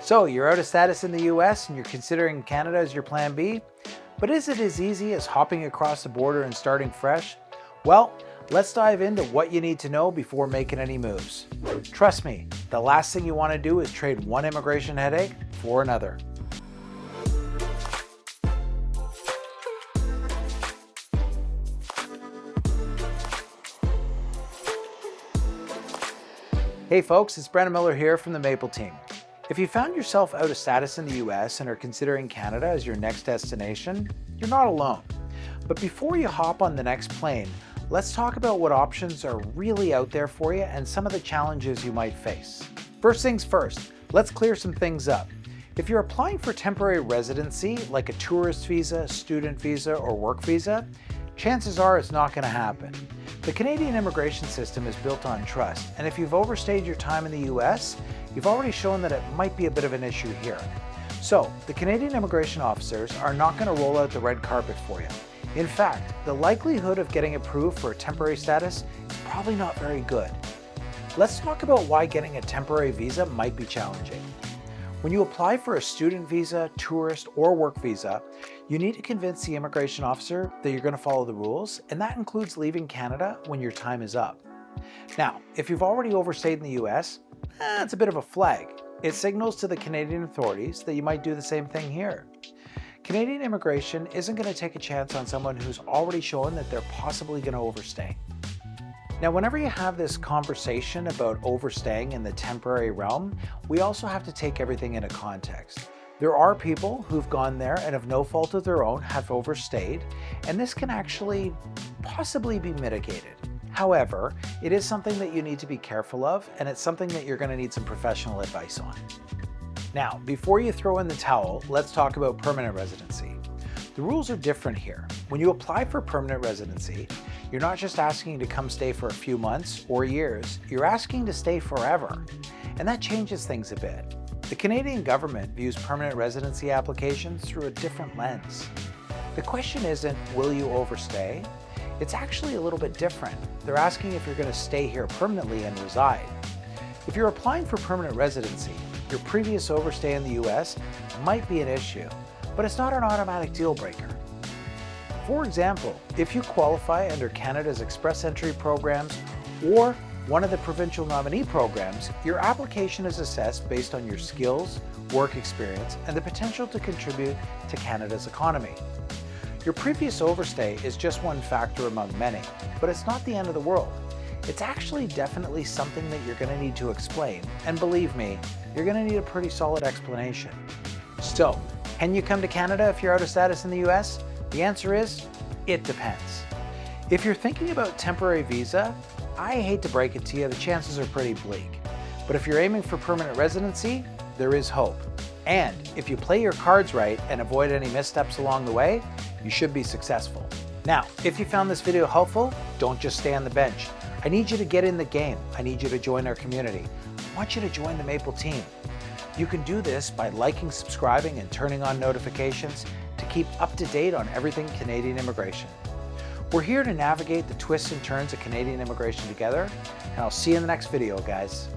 So you're out of status in the US and you're considering Canada as your plan B? But is it as easy as hopping across the border and starting fresh? Well, let's dive into what you need to know before making any moves. Trust me, the last thing you want to do is trade one immigration headache for another. Hey folks, it's Brennan Miller here from the Maple team. If you found yourself out of status in the US and are considering Canada as your next destination, you're not alone. But before you hop on the next plane, let's talk about what options are really out there for you and some of the challenges you might face. First things first, let's clear some things up. If you're applying for temporary residency, like a tourist visa, student visa, or work visa, chances are it's not going to happen. The Canadian immigration system is built on trust, and if you've overstayed your time in the US, you've already shown that it might be a bit of an issue here. So, the Canadian immigration officers are not going to roll out the red carpet for you. In fact, the likelihood of getting approved for a temporary status is probably not very good. Let's talk about why getting a temporary visa might be challenging. When you apply for a student visa, tourist, or work visa, you need to convince the immigration officer that you're going to follow the rules, and that includes leaving Canada when your time is up. Now, if you've already overstayed in the US, it's a bit of a flag. It signals to the Canadian authorities that you might do the same thing here. Canadian immigration isn't going to take a chance on someone who's already shown that they're possibly going to overstay. Now, whenever you have this conversation about overstaying in the temporary realm, we also have to take everything into context. There are people who've gone there and of no fault of their own have overstayed, and this can actually possibly be mitigated. However, it is something that you need to be careful of, and it's something that you're going to need some professional advice on. Now, before you throw in the towel, let's talk about permanent residency. The rules are different here. When you apply for permanent residency, you're not just asking to come stay for a few months or years, you're asking to stay forever. And that changes things a bit. The Canadian government views permanent residency applications through a different lens. The question isn't, will you overstay? It's actually a little bit different. They're asking if you're going to stay here permanently and reside. If you're applying for permanent residency, your previous overstay in the US might be an issue, but it's not an automatic deal breaker. For example, if you qualify under Canada's Express Entry programs or one of the Provincial Nominee Programs, your application is assessed based on your skills, work experience, and the potential to contribute to Canada's economy. Your previous overstay is just one factor among many, but it's not the end of the world. It's actually definitely something that you're going to need to explain, and believe me, you're going to need a pretty solid explanation. So, can you come to Canada if you're out of status in the US? The answer is, it depends. If you're thinking about temporary visa, I hate to break it to you, the chances are pretty bleak. But if you're aiming for permanent residency, there is hope. And if you play your cards right and avoid any missteps along the way, you should be successful. Now, if you found this video helpful, don't just stay on the bench. I need you to get in the game. I need you to join our community. I want you to join the Maple team. You can do this by liking, subscribing, and turning on notifications to keep up to date on everything Canadian immigration. We're here to navigate the twists and turns of Canadian immigration together, and I'll see you in the next video, guys.